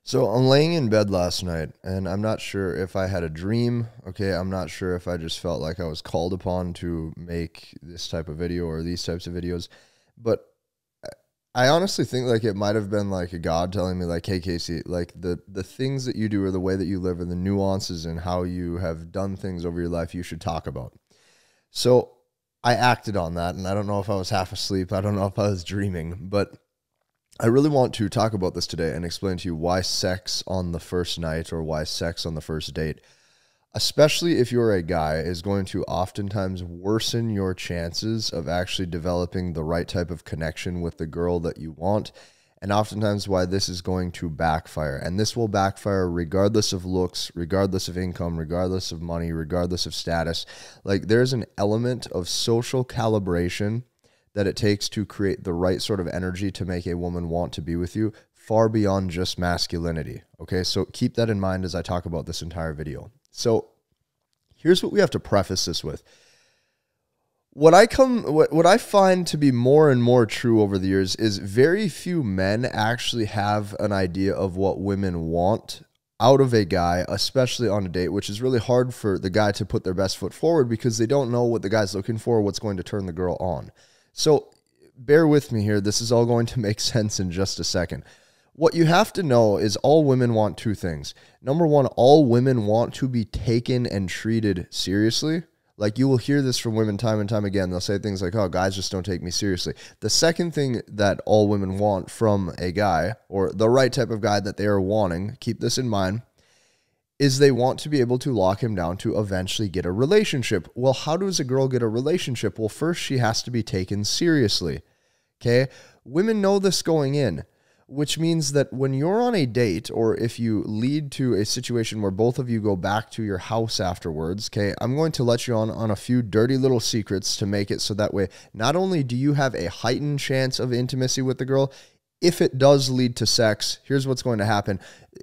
So I'm laying in bed last night and I'm not sure if I had a dream. Okay, I'm not sure if I just felt like I was called upon to make this type of video or these types of videos. But I honestly think like it might have been like a God telling me like, hey Casey, like the things that you do or the way that you live and the nuances and how you have done things over your life you should talk about. So I acted on that, and I don't know if I was half asleep. I don't know if I was dreaming, but I really want to talk about this today and explain to you why sex on the first night or why sex on the first date, especially if you're a guy, is going to oftentimes worsen your chances of actually developing the right type of connection with the girl that you want, and oftentimes why this is going to backfire. And this will backfire regardless of looks, regardless of income, regardless of money, regardless of status. Like, there's an element of social calibration that it takes to create the right sort of energy to make a woman want to be with you, far beyond just masculinity. Okay, so keep that in mind as I talk about this entire video. So here's what we have to preface this with. What I find to be more and more true over the years is very few men actually have an idea of what women want out of a guy, especially on a date, which is really hard for the guy to put their best foot forward because they don't know what the guy's looking for, what's going to turn the girl on. So bear with me here. This is all going to make sense in just a second. What you have to know is all women want two things. Number one, all women want to be taken and treated seriously. Like, you will hear this from women time and time again. They'll say things like, oh, guys just don't take me seriously. The second thing that all women want from a guy, or the right type of guy that they are wanting, keep this in mind, is they want to be able to lock him down to eventually get a relationship. Well, how does a girl get a relationship? Well, first she has to be taken seriously. Okay? Women know this going in, which means that when you're on a date, or if you lead to a situation where both of you go back to your house afterwards, okay, I'm going to let you on a few dirty little secrets to make it so that way not only do you have a heightened chance of intimacy with the girl, if it does lead to sex, here's what's going to happen.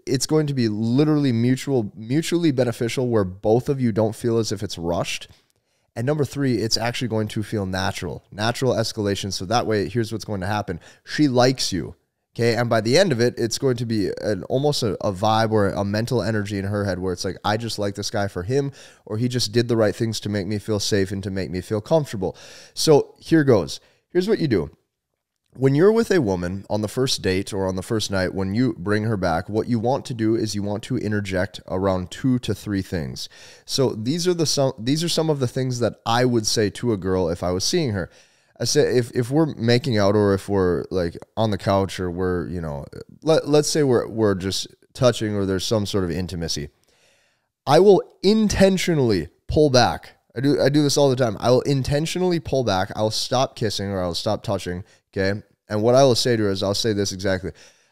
It's going to be literally mutually beneficial, where both of you don't feel as if it's rushed. And number three, it's actually going to feel natural escalation. So that way, here's what's going to happen. She likes you. Okay. And by the end of it, it's going to be almost a vibe or a mental energy in her head where it's like, I just like this guy for him, or he just did the right things to make me feel safe and to make me feel comfortable. So here goes. Here's what you do. When you're with a woman on the first date or on the first night, when you bring her back, what you want to do is you want to interject around 2 to 3 things. So these are some of the things that I would say to a girl if I was seeing her. I say if we're making out, or if we're like on the couch, or we're, let's say we're just touching, or there's some sort of intimacy, I will intentionally pull back. I do this all the time. I will intentionally pull back. I'll stop kissing, or I'll stop touching. Okay. And what I will say to her is, I'll say this exactly.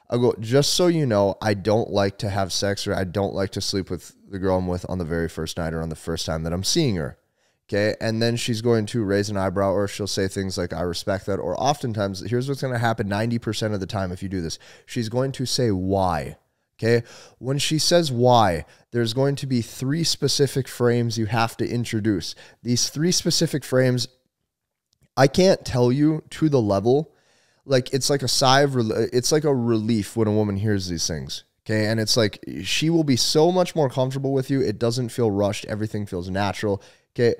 I'll go, just so you know, I don't like to have sex, or I don't like to sleep with the girl I'm with on the very first night, or on the first time that I'm seeing her. Okay. And then she's going to raise an eyebrow, or she'll say things like, I respect that. Or oftentimes, here's what's going to happen 90% of the time if you do this. She's going to say why. Okay. When she says why, there's going to be 3 specific frames you have to introduce. These 3 specific frames, I can't tell you to the level, like, it's like a sigh of, it's like a relief when a woman hears these things. Okay. And it's like, she will be so much more comfortable with you. It doesn't feel rushed. Everything feels natural. Okay.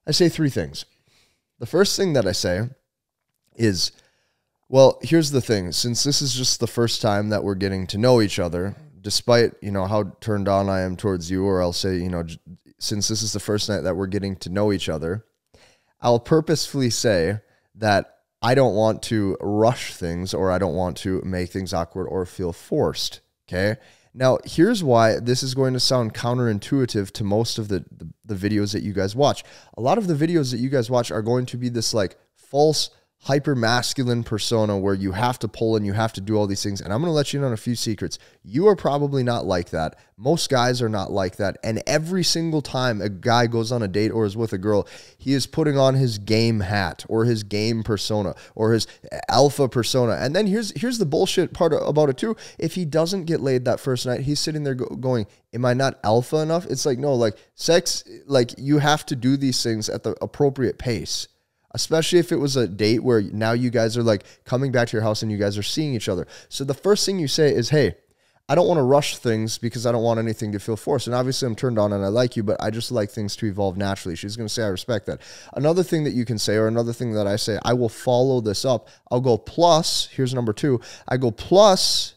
I say 3 things. The first thing that I say is, well, here's the thing. Since this is just the first time that we're getting to know each other, despite, how turned on I am towards you, or I'll say, since this is the first night that we're getting to know each other, I'll purposefully say that I don't want to rush things, or I don't want to make things awkward or feel forced. Okay. Now, here's why this is going to sound counterintuitive to most of the videos that you guys watch. A lot of the videos that you guys watch are going to be this like false hyper masculine persona where you have to pull and you have to do all these things. And I'm going to let you in on a few secrets. You are probably not like that. Most guys are not like that. And every single time a guy goes on a date or is with a girl, he is putting on his game hat, or his game persona, or his alpha persona. And then here's the bullshit part about it too. If he doesn't get laid that first night, he's sitting there going, am I not alpha enough? It's like, no, like sex, like you have to do these things at the appropriate pace. Especially if it was a date where now you guys are like coming back to your house and you guys are seeing each other. So the first thing you say is, hey, I don't want to rush things because I don't want anything to feel forced. And obviously I'm turned on and I like you, but I just like things to evolve naturally. She's going to say, I respect that. Another thing that you can say, or another thing that I say, I will follow this up. I'll go plus, here's number 2. I go plus,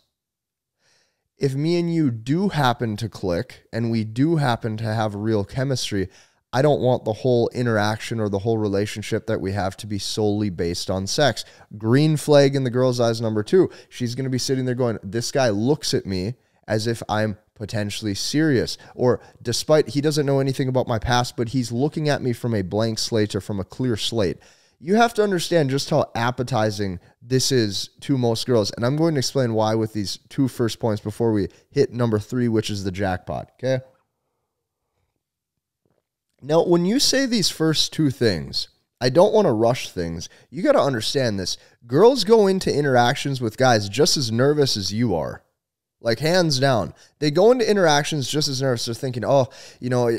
if me and you do happen to click and we do happen to have real chemistry, I don't want the whole interaction or the whole relationship that we have to be solely based on sex. Green flag in the girl's eyes, number 2. She's going to be sitting there going, this guy looks at me as if I'm potentially serious. Or despite he doesn't know anything about my past, but he's looking at me from a blank slate or from a clear slate. You have to understand just how appetizing this is to most girls. And I'm going to explain why with these 2 first points before we hit number 3, which is the jackpot. Okay. Now, when you say these first 2 things, I don't want to rush things. You got to understand this. Girls go into interactions with guys just as nervous as you are. Like, hands down. They go into interactions just as nervous. They're thinking, oh, you know,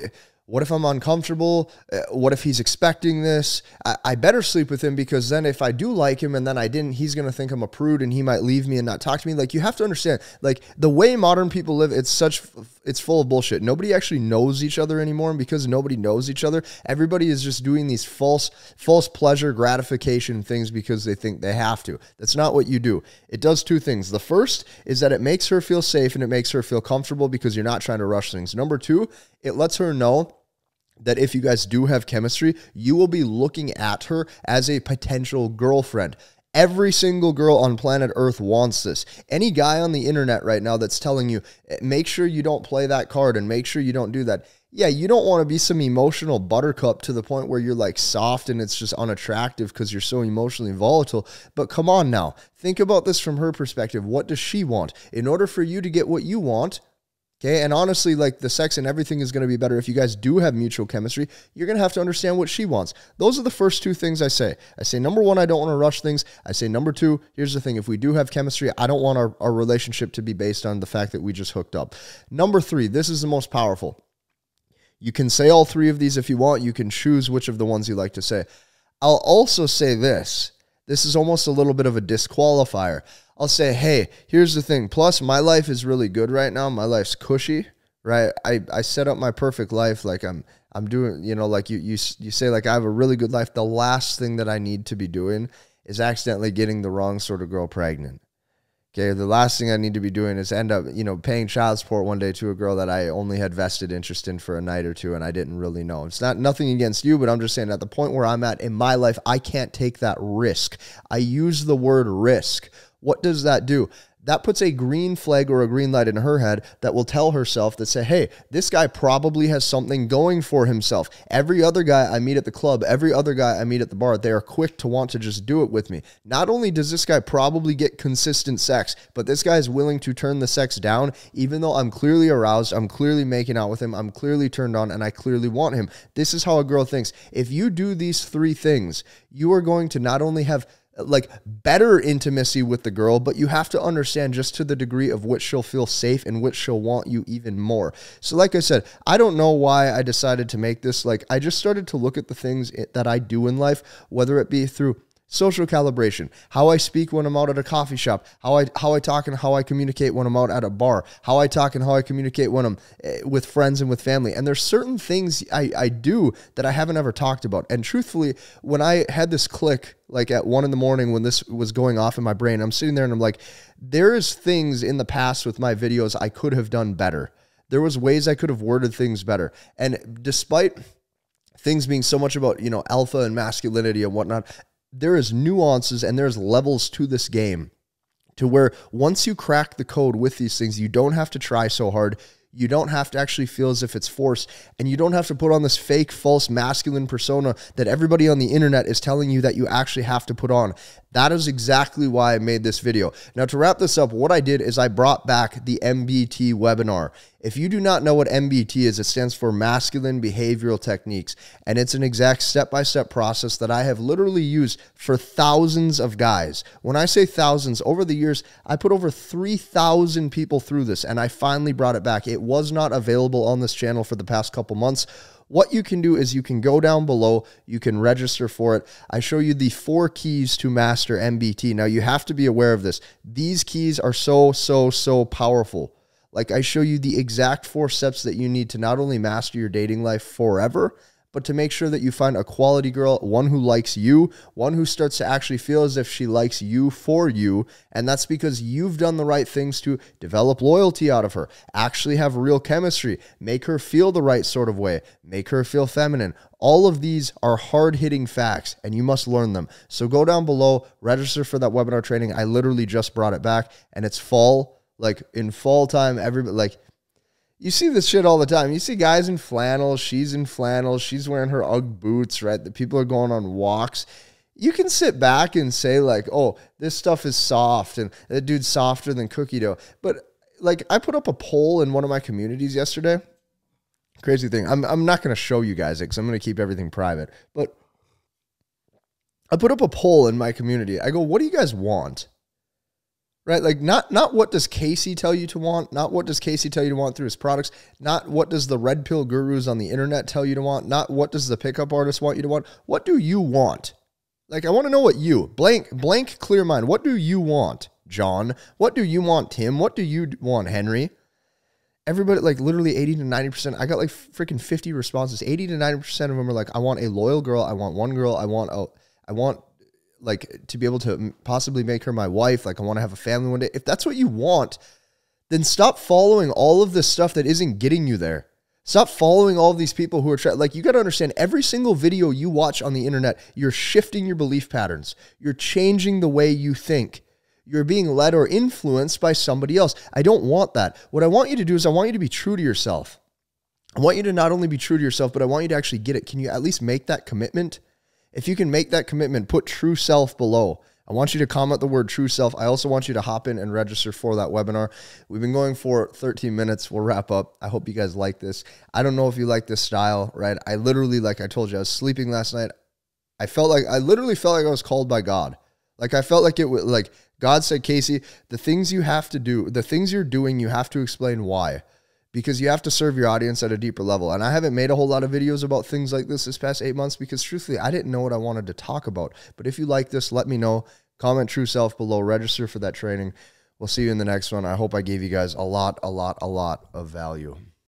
what if I'm uncomfortable? What if he's expecting this? I better sleep with him because then if I do like him and then I didn't, he's going to think I'm a prude and he might leave me and not talk to me. Like, you have to understand, like, the way modern people live, it's full of bullshit. Nobody actually knows each other anymore. And because nobody knows each other, everybody is just doing these false pleasure gratification things because they think they have to. That's not what you do. It does 2 things. The first is that it makes her feel safe and it makes her feel comfortable because you're not trying to rush things. Number 2, it lets her know that if you guys do have chemistry, you will be looking at her as a potential girlfriend. Every single girl on planet Earth wants this. Any guy on the internet right now that's telling you, make sure you don't play that card and make sure you don't do that. Yeah, you don't want to be some emotional buttercup to the point where you're like soft and it's just unattractive because you're so emotionally volatile. But come on now, think about this from her perspective. What does she want? In order for you to get what you want, okay, and honestly, like, the sex and everything is going to be better if you guys do have mutual chemistry. You're going to have to understand what she wants. Those are the first 2 things I say. I say, number 1, I don't want to rush things. I say, number 2, here's the thing. If we do have chemistry, I don't want our relationship to be based on the fact that we just hooked up. Number 3, this is the most powerful. You can say all 3 of these if you want. You can choose which of the ones you like to say. I'll also say this. This is almost a little bit of a disqualifier. I'll say, hey, here's the thing. Plus, my life is really good right now. My life's cushy, right? I set up my perfect life. Like I'm doing, you know, like you say, like, I have a really good life. The last thing that I need to be doing is accidentally getting the wrong sort of girl pregnant. Okay, the last thing I need to be doing is end up, you know, paying child support one day to a girl that I only had vested interest in for a night or 2 and I didn't really know. It's nothing against you, but I'm just saying at the point where I'm at in my life, I can't take that risk. I use the word risk. What does that do? That puts a green flag or a green light in her head that will tell herself that say, hey, this guy probably has something going for himself. Every other guy I meet at the club, every other guy I meet at the bar, they are quick to want to just do it with me. Not only does this guy probably get consistent sex, but this guy is willing to turn the sex down, even though I'm clearly aroused, I'm clearly making out with him, I'm clearly turned on, and I clearly want him. This is how a girl thinks. If you do these 3 things, you are going to not only have like better intimacy with the girl, but you have to understand just to the degree of which she'll feel safe and which she'll want you even more. So like I said, I don't know why I decided to make this. Like, I just started to look at the things that I do in life, whether it be through social calibration, how I speak when I'm out at a coffee shop, how I talk and how I communicate when I'm out at a bar, how I talk and how I communicate when I'm with friends and with family. And there's certain things I do that I haven't ever talked about. And truthfully, when I had this click, like at 1 a.m. when this was going off in my brain, I'm sitting there and I'm like, there is things in the past with my videos I could have done better. There was ways I could have worded things better. And despite things being so much about, you know, alpha and masculinity and whatnot, there is nuances and there's levels to this game to where once you crack the code with these things, you don't have to try so hard. You don't have to actually feel as if it's forced, and you don't have to put on this fake, false masculine persona that everybody on the internet is telling you that you actually have to put on. That is exactly why I made this video. Now, to wrap this up, what I did is I brought back the MBT webinar. If you do not know what MBT is, it stands for Masculine Behavioral Techniques, and it's an exact step-by-step process that I have literally used for thousands of guys. When I say thousands, over the years, I put over 3,000 people through this, and I finally brought it back. It was not available on this channel for the past couple months. What you can do is you can go down below, you can register for it. I show you the 4 keys to master MBT. Now, you have to be aware of this. These keys are so powerful. Like I show you the exact 4 steps that you need to not only master your dating life forever, but to make sure that you find a quality girl, one who likes you, one who starts to actually feel as if she likes you for you. And that's because you've done the right things to develop loyalty out of her, actually have real chemistry, make her feel the right sort of way, make her feel feminine. All of these are hard-hitting facts, and you must learn them. So go down below, register for that webinar training. I literally just brought it back, and it's fall. Like in fall time, everybody, like, you see this shit all the time. You see guys in flannels, she's in flannels, she's wearing her Ugg boots, right? The people are going on walks. You can sit back and say like, oh, this stuff is soft and that dude's softer than cookie dough. But like I put up a poll in one of my communities yesterday. Crazy thing. I'm not going to show you guys it because I'm going to keep everything private. But I put up a poll in my community. I go, what do you guys want? Right? Like not what does Casey tell you to want, not what does Casey tell you to want through his products, not what does the red pill gurus on the internet tell you to want, not what does the pickup artist want you to want. What do you want? Like I want to know what you, blank clear mind. What do you want, John? What do you want, Tim? What do you want, Henry? Everybody, like literally 80 to 90%. I got like freaking 50 responses. 80 to 90% of them are like, I want a loyal girl. I want one girl. I want like to be able to possibly make her my wife. Like I want to have a family one day. If that's what you want, then stop following all of this stuff that isn't getting you there. Stop following all of these people who are like, you got to understand every single video you watch on the internet, you're shifting your belief patterns. You're changing the way you think. You're being led or influenced by somebody else. I don't want that. What I want you to do is I want you to be true to yourself. I want you to not only be true to yourself, but I want you to actually get it. Can you at least make that commitment? If you can make that commitment, put true self below. I want you to comment the word true self. I also want you to hop in and register for that webinar. We've been going for 13 minutes. We'll wrap up. I hope you guys like this. I don't know if you like this style, right? I literally, like I told you, I was sleeping last night. I literally felt like I was called by God. Like I felt like it was like God said, Casey, the things you have to do, the things you're doing, you have to explain why. Because you have to serve your audience at a deeper level. And I haven't made a whole lot of videos about things like this past 8 months because truthfully, I didn't know what I wanted to talk about. But if you like this, let me know. Comment true self below. Register for that training. We'll see you in the next one. I hope I gave you guys a lot of value.